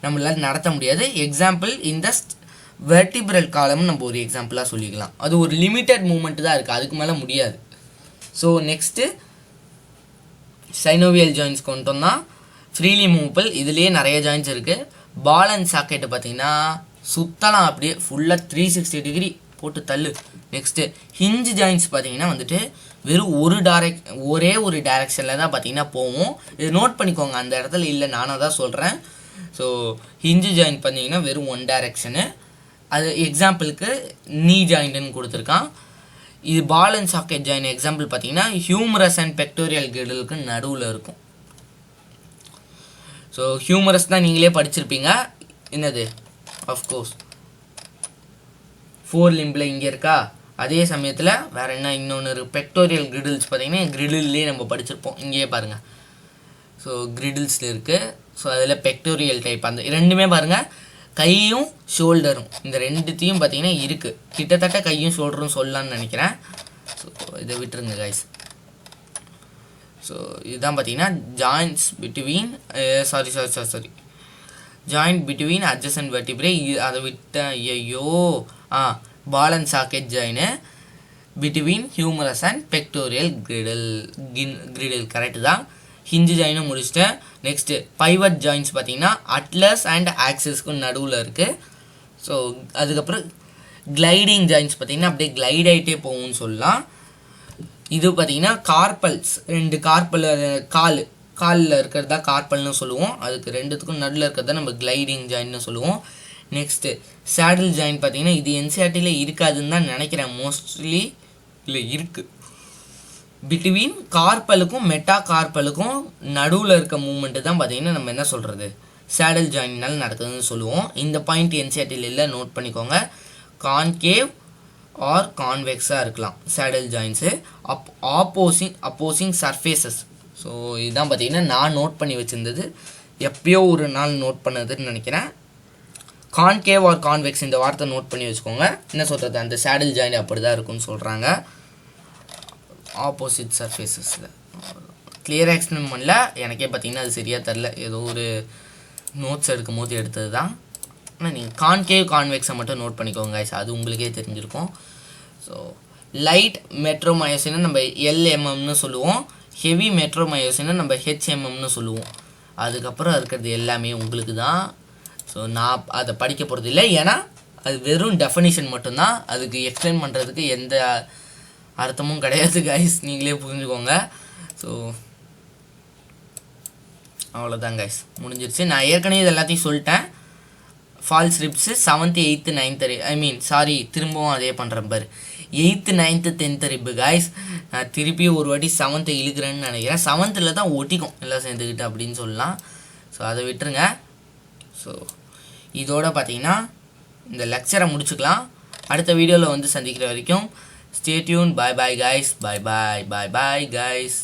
நம்மளால் நடத்த முடியாது. எக்ஸாம்பிள் இந்த வெர்டிப்ரல் காலம் நம்ம ஒரு எக்ஸாம்பிளாக சொல்லிக்கலாம். அது ஒரு லிமிட்டட் மூமெண்ட் தான் இருக்குது, அதுக்கு மேலே முடியாது. ஸோ நெக்ஸ்ட்டு சைனோவியல் ஜாயின்ட்ஸ் கொண்டு வந்தால் ஃப்ரீலி மூவபிள். இதுலேயே நிறைய ஜாயின்ட்ஸ் இருக்குது. பால் அண்ட் சாக்கெட்டு பார்த்தீங்கன்னா சுத்தலாம் அப்படியே ஃபுல்லாக 360 டிகிரி போட்டு தள்ளு. நெக்ஸ்ட்டு ஹிஞ்ச் ஜாயின்ட்ஸ் பார்த்தீங்கன்னா வந்துட்டு வெறும் ஒரே ஒரு டைரெக்ஷனில் தான் பார்த்தீங்கன்னா போவோம். இது நோட் பண்ணிக்கோங்க, அந்த இடத்துல இல்லை நானாக தான் சொல்கிறேன். ஸோ ஹிஞ்சு ஜாயின்ட் பார்த்தீங்கன்னா வெறும் ஒன் டைரெக்ஷனு. அது எக்ஸாம்பிளுக்கு நீ ஜாயிண்ட்டுன்னு கொடுத்துருக்கான். இது பால் அண்ட் சாக்கெட் ஜாயின் எக்ஸாம்பிள் பார்த்தீங்கன்னா ஹியூமரஸ் அண்ட் பெக்டோரியல் கிரிடலுக்கு நடுவில் இருக்கும். ஸோ ஹியூமரஸ் தான் நீங்களே படிச்சிருப்பீங்க. என்னது ஆஃப்கோர்ஸ் 4 லிம்பில் இங்கே இருக்கா. அதே சமயத்தில் வேறு என்ன இன்னொன்று இருக்குது, பெக்டோரியல் கிரிடில்ஸ் பார்த்தீங்கன்னா கிரிடில்லே நம்ம படிச்சிருப்போம். இங்கேயே பாருங்கள். ஸோ கிரிடில்ஸில் இருக்குது. ஸோ அதில் பெக்டோரியல் டைப் அந்த ரெண்டுமே பாருங்கள், கையும் ஷோல்டரும் இந்த ரெண்டுத்தையும் பார்த்தீங்கன்னா இருக்குது. கிட்டத்தட்ட கையும் ஷோல்டரும் சொல்லலான்னு நினைக்கிறேன். ஸோ இதை விட்டுருங்க கைஸ். ஸோ இதுதான் பார்த்தீங்கன்னா joints between sorry joint between adjacent vertebrae. அதை விட்ட ஐயோ ball and socket joint between humerus and pectoral girdle correct தான். ஹிஞ்சு ஜாயினும் முடிச்சிட்டேன். நெக்ஸ்ட்டு பைவட் ஜாயின்ட்ஸ் பார்த்தீங்கன்னா அட்லஸ் அண்ட் ஆக்சிஸ்க்கும் நடுவில் இருக்குது. ஸோ அதுக்கப்புறம் கிளைடிங் ஜாயின்ட்ஸ் பார்த்தீங்கன்னா அப்படியே கிளைட் ஆகிட்டே போகும்னு சொல்லலாம். இது பார்த்தீங்கன்னா கார்பல்ஸ், 2 கார்பல் காலில் இருக்கிறதா கார்பல்னு சொல்லுவோம். அதுக்கு ரெண்டுத்துக்கும் நடுவில் இருக்கிறதா நம்ம கிளைடிங் ஜாயின்னு சொல்லுவோம். நெக்ஸ்ட்டு சேடில் ஜாயின் பார்த்தீங்கன்னா இது என்சிஆர்டியில் இருக்காதுன்னு தான் நினைக்கிறேன், மோஸ்ட்லி இல்லை இருக்குது. பிட்வீன் கார்பலுக்கும் மெட்டா கார்பலுக்கும் நடுவில் இருக்க மூமெண்ட்டு தான் பார்த்தீங்கன்னா நம்ம என்ன சொல்கிறது சேடல் ஜாயின்னால் நடக்குதுன்னு சொல்லுவோம். இந்த பாயிண்ட் என்சிஆர்டியில் இல்லை, நோட் பண்ணிக்கோங்க. கான்கேவ் ஆர் கான்வெக்ஸாக இருக்கலாம் saddle joints. Opposing surfaces. So இதுதான் பார்த்தீங்கன்னா நான் நோட் பண்ணி வச்சுருந்தது, எப்பயோ ஒரு நாள் நோட் பண்ணதுன்னு நினைக்கிறேன். கான்கேவ் ஆர் கான்வெக்ஸ் இந்த வார்த்தை நோட் பண்ணி வச்சுக்கோங்க. என்ன சொல்கிறது, அந்த சேடல் ஜாயிண்ட் அப்படி தான் இருக்குன்னு சொல்கிறாங்க. ஆப்போசிட் சர்ஃபேஸஸில் கிளியராக எக்ஸ்பிளைன் பண்ணல, எனக்கே பார்த்தீங்கன்னா அது சரியாக தெரில, ஏதோ ஒரு நோட்ஸ் எடுக்கும் போது எடுத்தது தான். ஆனால் நீங்கள் கான்கேவ் கான்வெக்ஸை மட்டும் நோட் பண்ணிக்கோங்க guys, அது உங்களுக்கே தெரிஞ்சிருக்கும். ஸோ லைட் மெட்ரோமயோசினை நம்ம எல்எம்எம்னு சொல்லுவோம், ஹெவி மெட்ரோமயோசினை நம்ம ஹெச்எம்எம்னு சொல்லுவோம். அதுக்கப்புறம் இருக்கிறது எல்லாமே உங்களுக்கு தான். ஸோ நான் அதை படிக்க போகிறது இல்லை, ஏன்னா அது வெறும் டெஃபனிஷன் மட்டும்தான், அதுக்கு எக்ஸ்பிளைன் பண்ணுறதுக்கு எந்த அர்த்தமும் கிடையாது guys, நீங்களே புரிஞ்சுக்கோங்க. ஸோ அவ்வளோதான் guys, முடிஞ்சிருச்சு. நான் ஏற்கனவே இது எல்லாத்தையும் சொல்லிட்டேன். Falls ribs 7th 8th 9th திரும்பவும் அதே பண்ணுறேன் பாரு. 8th 9th 10th ரிப்பு guys, நான் திருப்பி ஒரு வாட்டி 7th இழுக்கிறேன்னு நினைக்கிறேன். 7th தான் ஒட்டிக்கும் எல்லாம் சேர்ந்துக்கிட்டு அப்படின்னு சொல்லலாம். ஸோ அதை விட்டுருங்க. ஸோ இதோட பார்த்தீங்கன்னா இந்த லெக்சரை முடிச்சுக்கலாம். அடுத்த வீடியோவில் வந்து சந்திக்கிற வரைக்கும் stay tuned. Bye bye guys. Bye bye guys.